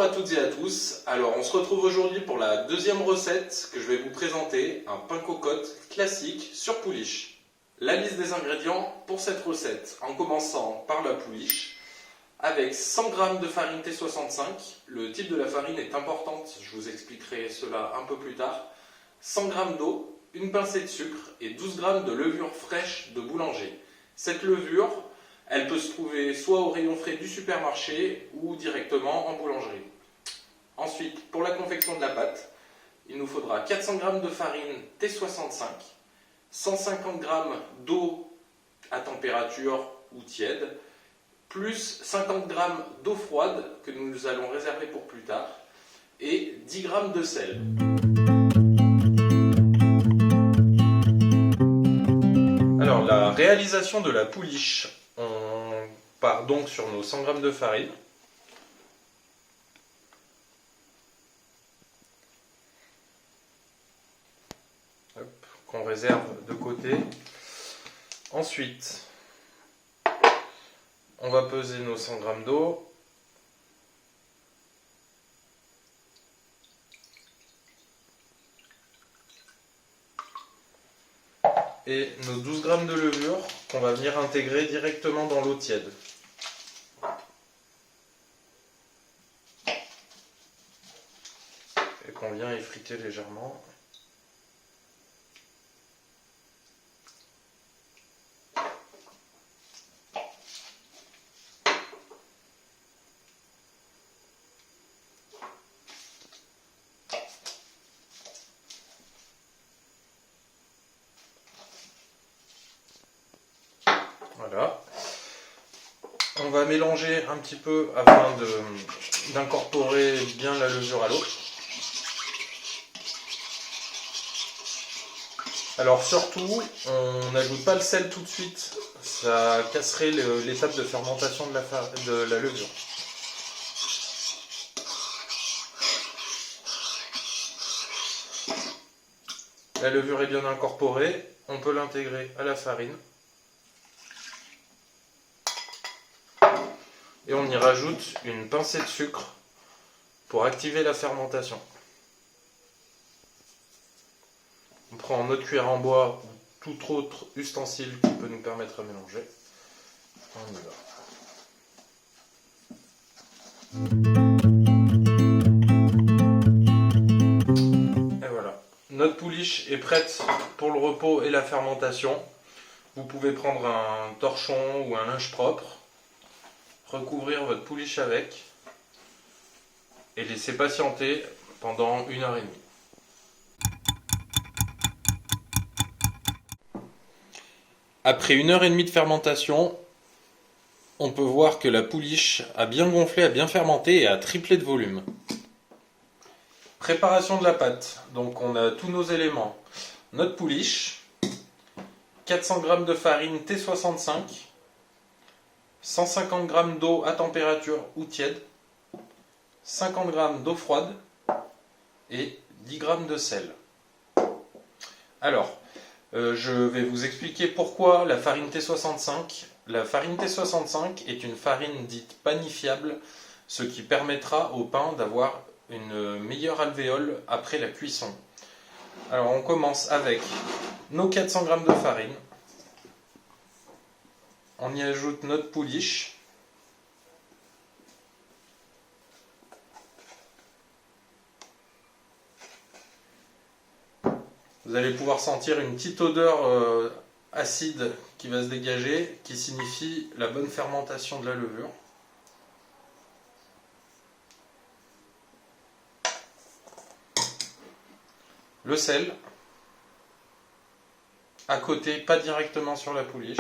à toutes et à tous, alors on se retrouve aujourd'hui pour la deuxième recette que je vais vous présenter, un pain cocotte classique sur pouliche. La liste des ingrédients pour cette recette, en commençant par la pouliche, avec 100 g de farine T65, le type de la farine est importante, je vous expliquerai cela un peu plus tard, 100 g d'eau, une pincée de sucre et 12 g de levure fraîche de boulanger. Cette levure, elle peut se trouver soit au rayon frais du supermarché ou directement en boulangerie. Ensuite, pour la confection de la pâte, il nous faudra 400 g de farine T65, 150 g d'eau à température ou tiède, plus 50 g d'eau froide que nous allons réserver pour plus tard, et 10 g de sel. Alors, la réalisation de la pouliche, on part donc sur nos 100 g de farine. Qu'on réserve de côté. Ensuite, on va peser nos 100 g d'eau. Et nos 12 g de levure qu'on va venir intégrer directement dans l'eau tiède. Et qu'on vient effriter légèrement. Voilà. On va mélanger un petit peu afin d'incorporer bien la levure à l'eau. Alors surtout, on n'ajoute pas le sel tout de suite, ça casserait l'étape de fermentation de la levure. La levure est bien incorporée, on peut l'intégrer à la farine. Et on y rajoute une pincée de sucre pour activer la fermentation. On prend notre cuillère en bois ou tout autre ustensile qui peut nous permettre de mélanger. On y va. Et voilà. Notre pouliche est prête pour le repos et la fermentation. Vous pouvez prendre un torchon ou un linge propre, recouvrir votre pouliche avec et laisser patienter pendant 1h30. Après 1h30 de fermentation, on peut voir que la pouliche a bien gonflé, a bien fermenté et a triplé de volume. Préparation de la pâte. Donc on a tous nos éléments. Notre pouliche, 400 g de farine T65, 150 g d'eau à température ou tiède, 50 g d'eau froide et 10 g de sel. Alors, je vais vous expliquer pourquoi la farine T65. La farine T65 est une farine dite panifiable, ce qui permettra au pain d'avoir une meilleure alvéole après la cuisson. Alors on commence avec nos 400 g de farine. On y ajoute notre pouliche. Vous allez pouvoir sentir une petite odeur acide qui va se dégager, qui signifie la bonne fermentation de la levure. Le sel, à côté, pas directement sur la pouliche.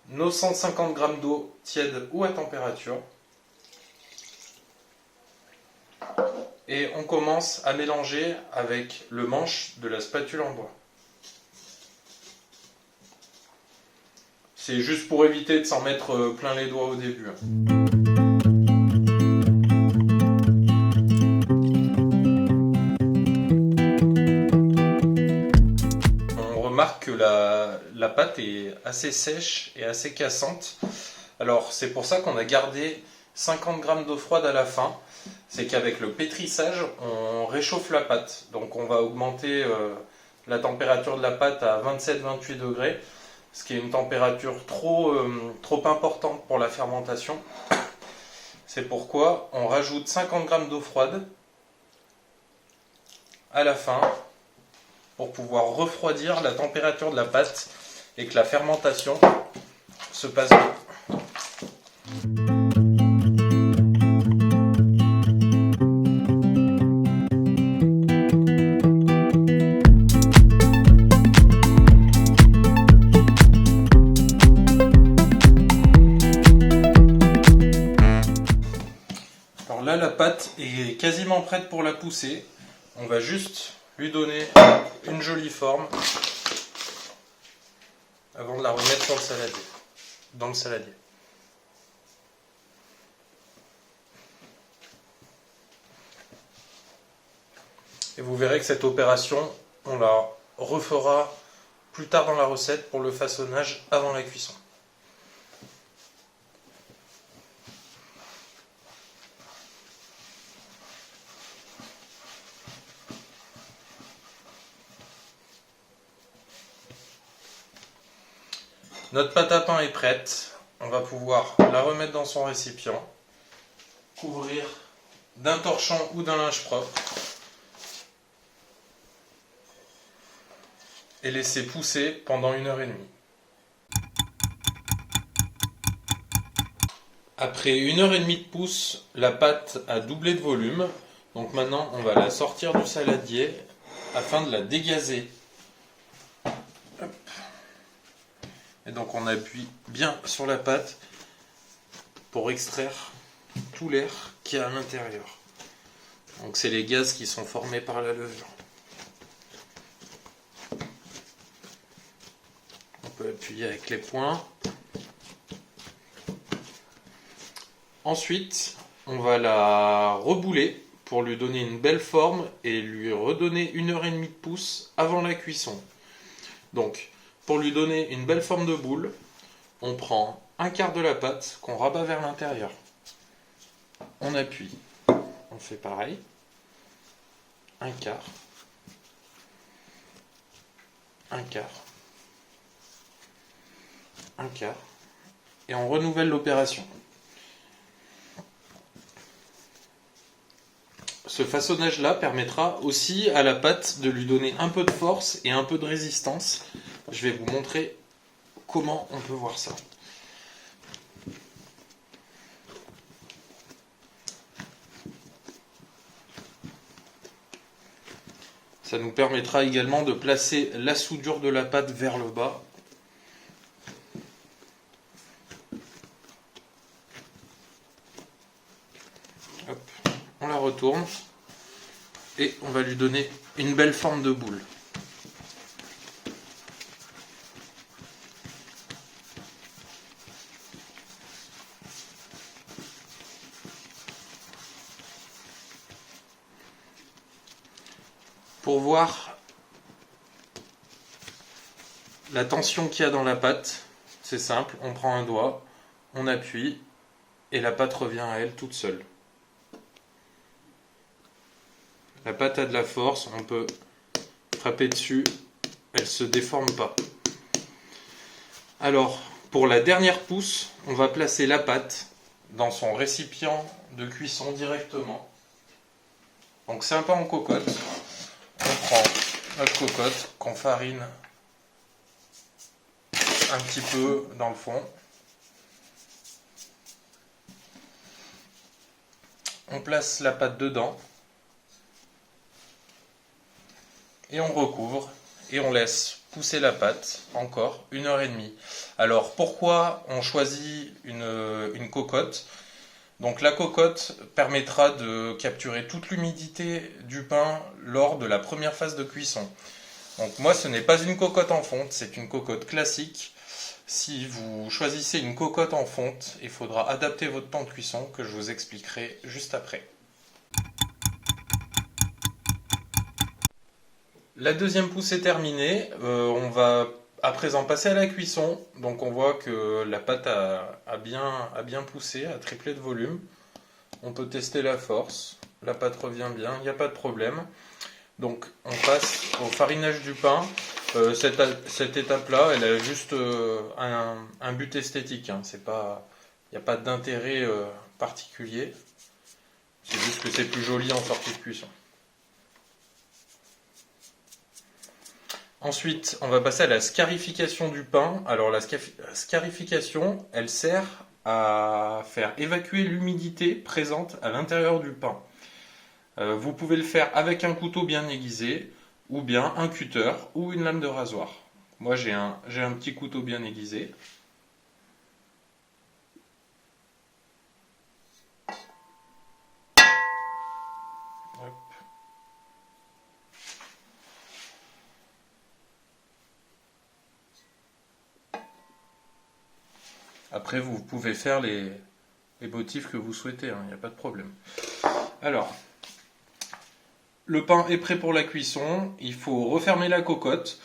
Nos 150 g d'eau tiède ou à température. Et on commence à mélanger avec le manche de la spatule en bois. C'est juste pour éviter de s'en mettre plein les doigts au début. On remarque que la pâte est assez sèche et assez cassante. Alors c'est pour ça qu'on a gardé 50 g d'eau froide à la fin. C'est qu'avec le pétrissage, on réchauffe la pâte. Donc on va augmenter la température de la pâte à 27-28 degrés, ce qui est une température trop importante pour la fermentation. C'est pourquoi on rajoute 50 g d'eau froide à la fin pour pouvoir refroidir la température de la pâte et que la fermentation se passe bien. Alors là, la pâte est quasiment prête pour la pousser. On va juste lui donner une jolie forme avant de la remettre sur le saladier, dans le saladier. Et vous verrez que cette opération, on la refera plus tard dans la recette pour le façonnage avant la cuisson. Notre pâte à pain est prête. On va pouvoir la remettre dans son récipient, couvrir d'un torchon ou d'un linge propre et laisser pousser pendant 1h30. Après 1h30 de pousse, la pâte a doublé de volume. Donc maintenant, on va la sortir du saladier afin de la dégazer. Et donc on appuie bien sur la pâte pour extraire tout l'air qu'il y a à l'intérieur. Donc c'est les gaz qui sont formés par la levure. On peut appuyer avec les poings. Ensuite, on va la rebouler pour lui donner une belle forme et lui redonner 1h30 de pousse avant la cuisson. Donc, pour lui donner une belle forme de boule, on prend un quart de la pâte qu'on rabat vers l'intérieur. On appuie. On fait pareil. Un quart. Un quart. Un quart. Et on renouvelle l'opération. Ce façonnage-là permettra aussi à la pâte de lui donner un peu de force et un peu de résistance. Je vais vous montrer comment on peut voir ça. Ça nous permettra également de placer la soudure de la pâte vers le bas. Hop, on la retourne et on va lui donner une belle forme de boule. Pour voir la tension qu'il y a dans la pâte, c'est simple, on prend un doigt, on appuie et la pâte revient à elle toute seule. La pâte a de la force, on peut frapper dessus, elle ne se déforme pas. Alors, pour la dernière pousse, on va placer la pâte dans son récipient de cuisson directement. Donc c'est un peu en cocotte. On prend notre cocotte qu'on farine un petit peu dans le fond. On place la pâte dedans et on recouvre et on laisse pousser la pâte encore 1h30. Alors pourquoi on choisit une cocotte ? Donc la cocotte permettra de capturer toute l'humidité du pain lors de la première phase de cuisson. Donc moi ce n'est pas une cocotte en fonte, c'est une cocotte classique. Si vous choisissez une cocotte en fonte, il faudra adapter votre temps de cuisson que je vous expliquerai juste après. La deuxième pousse est terminée, on va à présent passer à la cuisson. Donc on voit que la pâte a bien poussé, a triplé de volume. On peut tester la force. La pâte revient bien, il n'y a pas de problème. Donc on passe au farinage du pain. Cette étape-là, elle a juste un but esthétique. Hein. Il n'y a pas d'intérêt particulier. C'est juste que c'est plus joli en sortie de cuisson. Ensuite, on va passer à la scarification du pain. Alors la scarification, elle sert à faire évacuer l'humidité présente à l'intérieur du pain. Vous pouvez le faire avec un couteau bien aiguisé, ou bien un cutter, ou une lame de rasoir. Moi j'ai un petit couteau bien aiguisé. Hop. Après vous pouvez faire les motifs que vous souhaitez, il n'y a pas de problème. Alors, le pain est prêt pour la cuisson, il faut refermer la cocotte.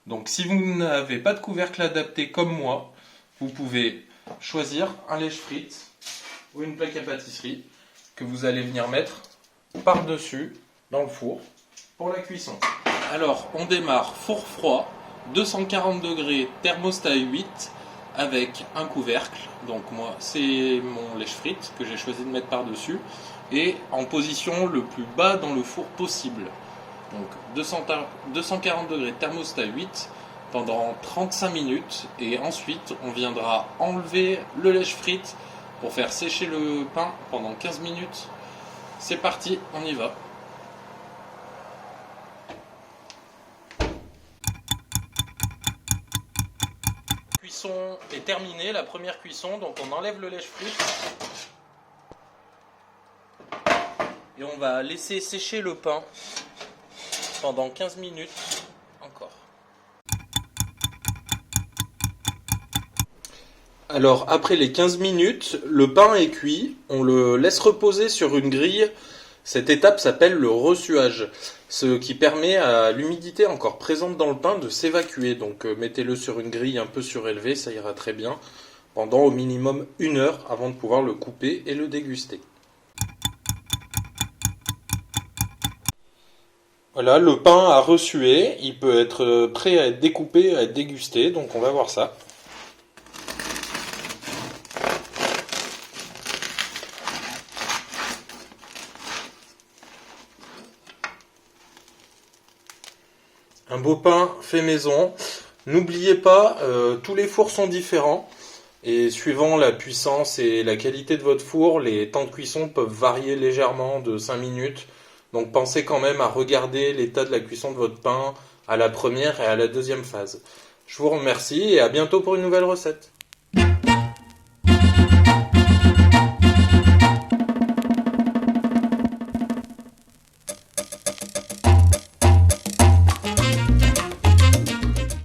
Donc si vous n'avez pas de couvercle adapté comme moi, vous pouvez choisir un lèche-frites ou une plaque à pâtisserie que vous allez venir mettre par-dessus dans le four pour la cuisson. Alors on démarre four froid, 240 degrés, thermostat 8 avec un couvercle. Donc moi c'est mon lèche-frites que j'ai choisi de mettre par-dessus et en position le plus bas dans le four possible. Donc 240 degrés, thermostat 8 pendant 35 minutes et ensuite on viendra enlever le lèche-frites pour faire sécher le pain pendant 15 minutes. C'est parti, on y va. La cuisson est terminée, la première cuisson, donc on enlève le lèche-frites et on va laisser sécher le pain pendant 15 minutes encore. Alors après les 15 minutes, le pain est cuit, on le laisse reposer sur une grille. Cette étape s'appelle le ressuage, ce qui permet à l'humidité encore présente dans le pain de s'évacuer. Donc mettez-le sur une grille un peu surélevée, ça ira très bien, pendant au minimum 1 heure avant de pouvoir le couper et le déguster. Voilà, le pain a ressué, il peut être prêt à être découpé, à être dégusté, donc on va voir ça. Un beau pain fait maison. N'oubliez pas, tous les fours sont différents et suivant la puissance et la qualité de votre four, les temps de cuisson peuvent varier légèrement de 5 minutes. Donc pensez quand même à regarder l'état de la cuisson de votre pain à la première et à la deuxième phase. Je vous remercie et à bientôt pour une nouvelle recette.